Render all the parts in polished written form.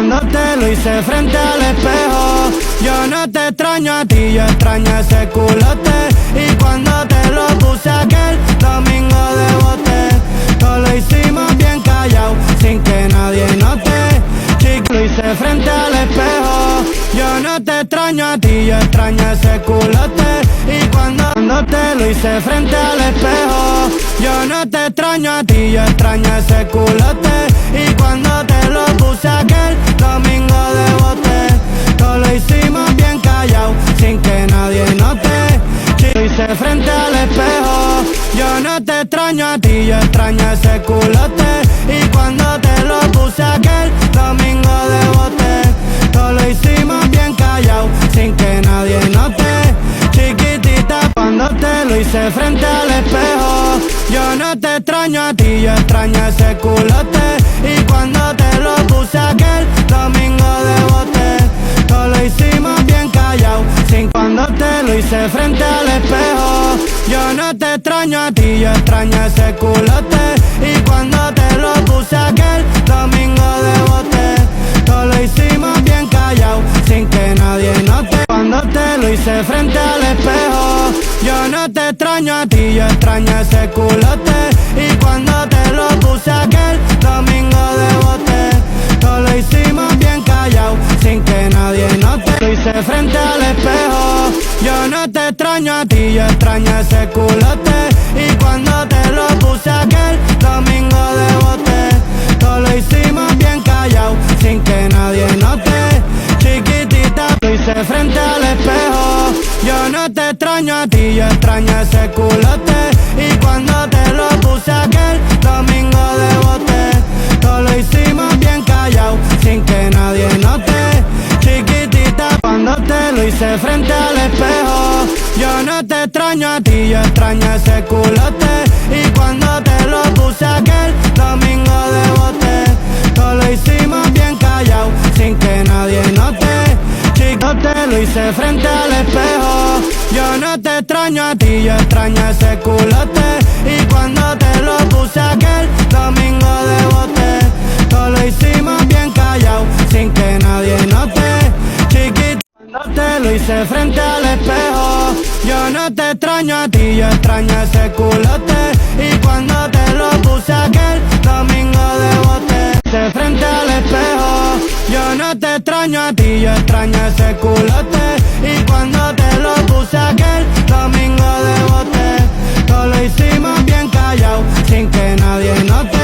Cuando te lo hice frente al espejo, yo no te extraño a ti, yo extraño ese culote. Y cuando te lo puse aquel domingo de bote, todo lo hicimos bien callado, sin que nadie note. Chico, lo hice frente al espejo, yo no te extraño a ti, yo extraño ese culote. Y cuando te lo hice frente al espejo, yo no te extraño a ti, yo extraño ese culote. Y cuando te lo puse aquel domingo de bote, todo lo hicimos bien callado, sin que nadie note. Lo hice frente al espejo, yo no te extraño a ti, yo extraño ese culote. Y cuando te lo puse aquel domingo de bote, todo lo hicimos bien callado, sin que nadie note. Chiquitita, cuando te lo hice frente al espejo, yo no te extraño a ti, yo extraño ese culote. Y cuando te lo puse aquel domingo de bote, todo lo hicimos bien callado, sin cuando te lo hice frente al espejo, yo no te extraño a ti, yo extraño ese culote. Y cuando te lo puse aquel domingo de bote, todo lo hicimos bien callado, sin que nadie note. Cuando te lo hice frente al espejo, yo no te extraño a ti, yo extraño ese culote. Y cuando te lo puse aquel domingo de bote, todo lo hicimos bien callado, sin que nadie note. Lo hice frente al espejo, yo no te extraño a ti, yo extraño ese culote. Y cuando te lo puse aquel domingo de bote, todo lo hicimos bien callado, sin que nadie note. Chiquitita, lo hice frente al espejo, yo no te extraño a ti, yo extraño ese culote. Y cuando te lo puse aquel domingo de bote, todo lo hicimos bien callado, sin que nadie note. Chiquitita, cuando te lo hice frente al espejo, yo no te extraño a ti, yo extraño ese culote. Y cuando te lo puse aquel domingo de bote, todo lo hicimos bien callado, sin que nadie note. Chico, te lo hice frente al espejo, yo no te extraño a ti, yo extraño ese culote. Y cuando te lo puse aquel domingo de bote, todo lo hicimos bien callado, sin que nadie note. Chiquito, cuando te lo hice frente al espejo, yo no te extraño a ti, yo extraño ese culote. Y cuando te lo puse aquel domingo de bote, frente al espejo, yo no te extraño a ti, yo extraño ese culote. Y cuando te lo puse aquel domingo de bote, todo lo hicimos bien callado, sin que nadie note.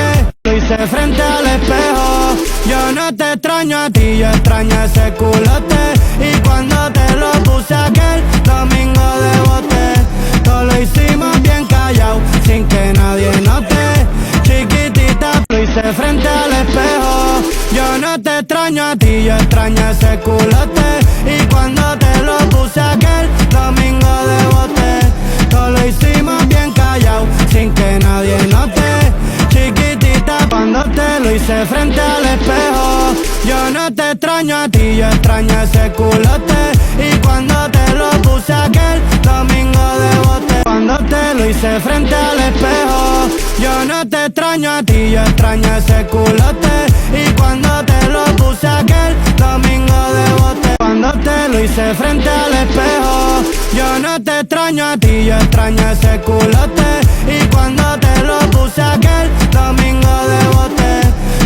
Lo hice frente al espejo, yo no te extraño a ti, yo extraño ese culote. Y cuando te lo puse aquel domingo de bote, todo lo hicimos bien callado, sin que nadie note. Chiquitita, lo hice frente al espejo, yo no te extraño a ti, yo extraño ese culote. Y cuando te lo puse aquel domingo de bote, todo lo hicimos bien callado, sin que nadie note. Chiquitita, cuando te lo hice frente al espejo, yo no te extraño a ti, yo extraño ese culote. Y cuando te lo puse aquel domingo de bote, cuando te lo hice frente al espejo, yo no te extraño a ti, yo extraño ese culote. Y cuando te lo puse aquel domingo de bote, cuando te lo hice frente al espejo, yo no te extraño a ti, yo extraño ese culote. Y cuando te lo puse aquel domingo de bote,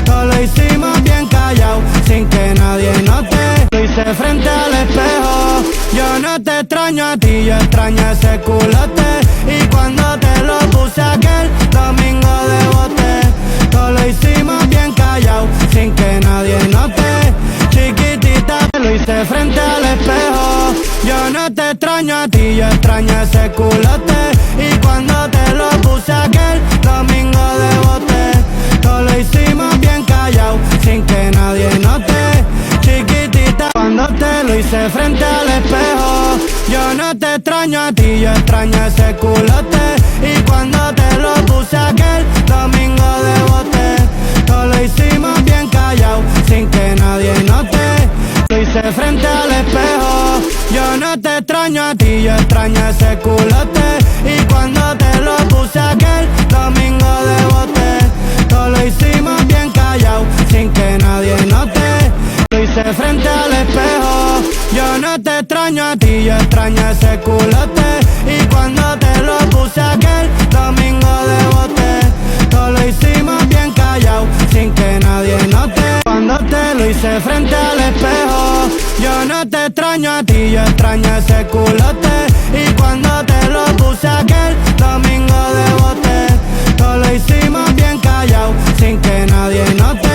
todo lo hicimos bien callado, sin que nadie note. Lo hice frente al espejo, yo no te extraño a ti, yo extraño ese culote. Y cuando te lo puse aquel domingo de bote, todo lo hicimos bien callado, sin que nadie note. Chiquitita, lo hice frente al espejo, yo no te extraño a ti, yo extraño ese culote. Y cuando te lo puse aquel domingo de bote, todo lo hicimos bien callado, sin que nadie note. Chiquitita, cuando te lo hice frente al espejo, yo no te extraño a ti, yo extraño ese culote. Y cuando te lo puse aquel domingo de bote, todo lo hicimos bien callado, sin que nadie note. Lo hice frente al espejo, yo no te extraño a ti, yo extraño ese culote. Y cuando te lo puse aquel domingo de bote, todo lo hicimos bien callado, sin que nadie note. no te extraño a ti, yo extraño ese culote. Y cuando te lo puse aquel domingo de bote, todo lo hicimos bien callado, sin que nadie note. Cuando te lo hice frente al espejo, yo no te extraño a ti, yo extraño ese culote. Y cuando te lo puse aquel domingo de bote, todo lo hicimos bien callado, sin que nadie note.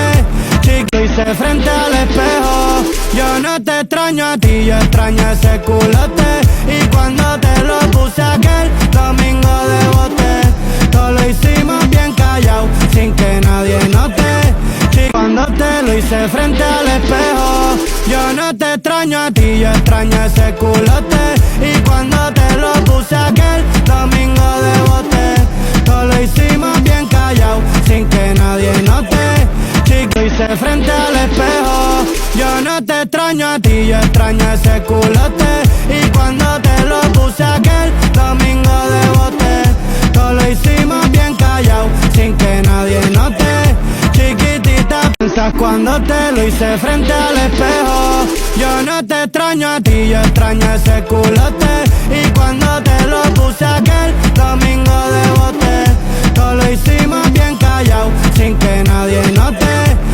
Chico, lo hice frente al espejo, yo no te extraño a ti, yo extraño ese culote. Y cuando te lo puse aquel domingo de bote, todo lo hicimos bien callado, sin que nadie note. Chico, cuando te lo hice frente al espejo, yo no te extraño a ti, yo extraño ese culote. Y cuando te lo puse aquel domingo de bote, todo lo hicimos bien callado, sin que nadie note. Chico, lo hice frente al espejo, yo no te extraño a ti, yo extraño ese culote. Y cuando te lo puse aquel domingo de bote, todo lo hicimos bien callado, sin que nadie note. Chiquitita, piensas cuando te lo hice frente al espejo, yo no te extraño a ti, yo extraño ese culote. Y cuando te lo puse aquel domingo de bote, todo lo hicimos bien callado, sin que nadie note.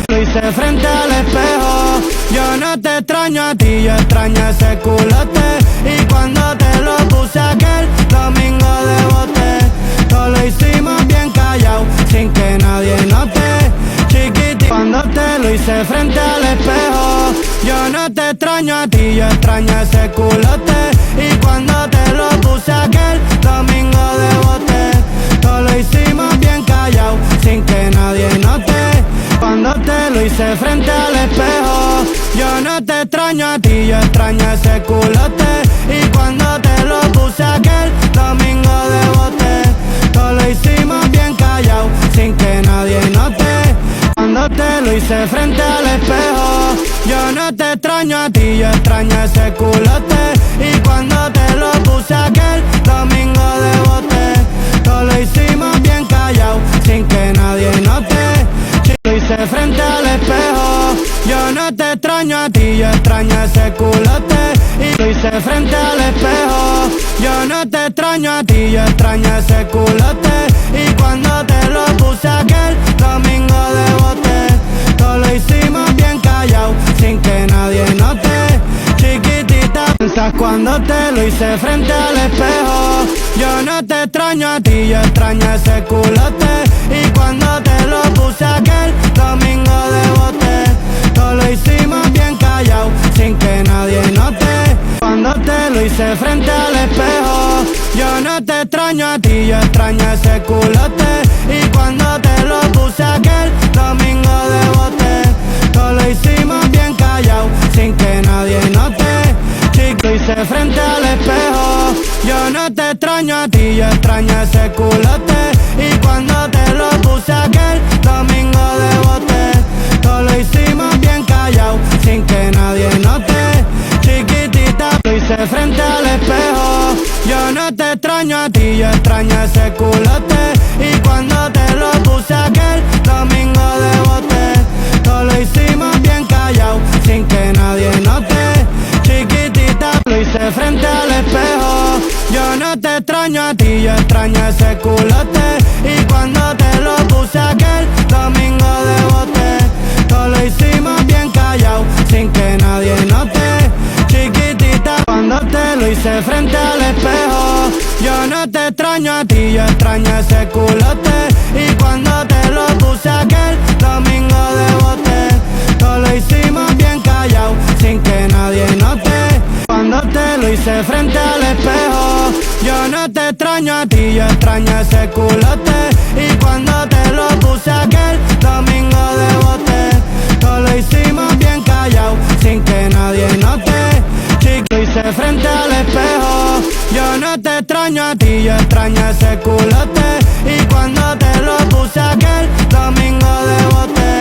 Lo hice frente al espejo, yo no te extraño a ti, yo extraño ese culote. Y cuando te lo puse aquel domingo de bote, todo lo hicimos bien callado, sin que nadie note. Chiquitita, cuando te lo hice frente al espejo, yo no te extraño a ti, yo extraño ese culote. Y cuando te lo puse aquel domingo de bote, todo lo hicimos bien callado, sin que nadie note. Cuando te lo hice frente al espejo, yo no te extraño a ti, yo extraño ese culote. Y cuando te lo puse aquel domingo de bote, todo lo hicimos bien callado, sin que nadie note. Cuando te lo hice frente al espejo, yo no te extraño a ti, yo extraño ese culote. Y cuando te lo puse aquel domingo de bote, todo lo hicimos bien callado, sin que nadie note. Lo hice frente al espejo, yo no te extraño a ti, yo extraño ese culote. Y lo hice frente al espejo, yo no te extraño a ti, yo extraño ese culote. Y cuando te lo puse aquel domingo de bote, todo lo hicimos bien callado, sin que nadie note. Chiquitita, piensas cuando te lo hice frente al espejo, yo no te extraño a ti, yo extraño ese culote. Y cuando te lo puse aquel domingo de bote, todo lo hicimos bien callado, sin que nadie note. Cuando te lo hice frente al espejo, yo no te extraño a ti, yo extraño ese culote. Y cuando te lo puse aquel domingo de bote, todo lo hicimos bien callado, sin que nadie note. Chico, lo hice frente al espejo, yo no te extraño a ti, yo extraño ese culote. Y cuando te lo puse aquel domingo de bote, todo lo hicimos bien callado, sin que nadie note. Chiquitita, lo hice frente al espejo, yo no te extraño a ti, yo extraño ese culote. Y cuando te lo puse aquel domingo de bote, todo lo hicimos bien callado, sin que nadie note. Chiquitita, lo hice frente al espejo, yo no te extraño a ti, yo extraño ese culote. Y cuando te lo puse aquel domingo de bote, todo lo hicimos bien callado, sin que nadie note. Chiquitita, cuando te lo hice frente al espejo, yo no te extraño a ti, yo extraño ese culote. Y cuando te lo puse aquel domingo de bote, todo lo hicimos bien callado, sin que nadie note. Cuando te lo hice frente al espejo, yo no te extraño a ti, yo extraño ese culote. Y cuando te lo puse aquel domingo de bote, todo lo hicimos bien callado, sin que nadie note. Chico, lo hice frente al espejo, yo no te extraño a ti, yo extraño ese culote. Y cuando te lo puse aquel domingo de bote,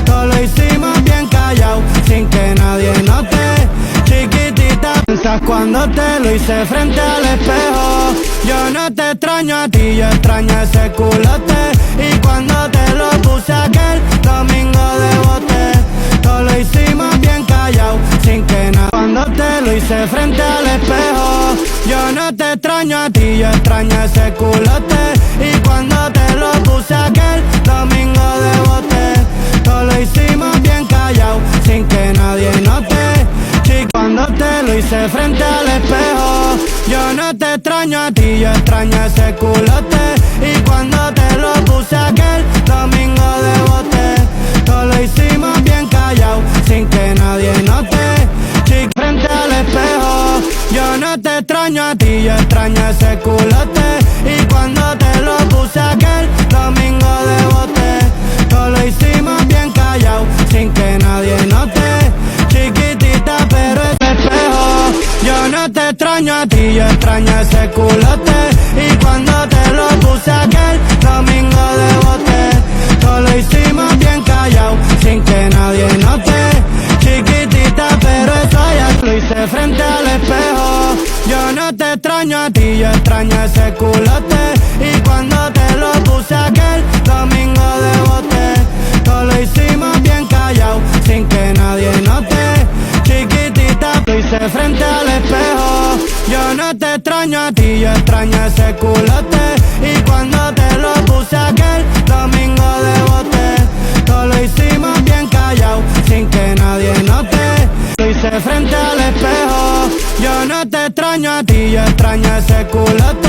todo lo hicimos bien callado, sin que nadie note. Chiquitita, piensas cuando te lo hice frente al espejo, yo no te extraño a ti, yo extraño ese culote. Y cuando te lo puse aquel domingo de bote, todo lo hicimos bien callado, sin que nadie. Cuando te lo hice hice frente al espejo. Yo no te extraño a ti, yo extraño ese culote. Y cuando te lo puse aquel domingo de bote, todo lo hicimos bien callado, sin que nadie note. Chico, cuando te lo hice frente al espejo. Yo no te extraño a ti, yo extraño ese culote. Y cuando te lo puse aquel domingo de bote, todo lo hicimos bien callado, sin que nadie note. Chico, frente al espejo. Yo no te extraño a ti, yo extraño ese culote. Y cuando te lo puse aquel domingo de bote, todo lo hicimos bien callado, sin que nadie note. Chiquitita pero es espejo. Yo no te extraño a ti, yo extraño ese culote. Y cuando te lo puse aquel domingo de bote, todo lo hicimos bien callado, sin que nadie note. Chiquitita pero eso ya lo hice frente al espejo. Yo no te extraño a ti, yo extraño ese culote. Y cuando te lo puse aquel domingo de bote, todo lo hicimos bien callado, sin que nadie note. Chiquitita lo hice frente al espejo. Yo no te extraño a ti, yo extraño ese culote. Y cuando te lo puse aquel domingo de bote, todo lo hicimos bien callado, sin que nadie note. Lo hice frente al espejo. Yo no te extraño a ti, yo extraño ese culote.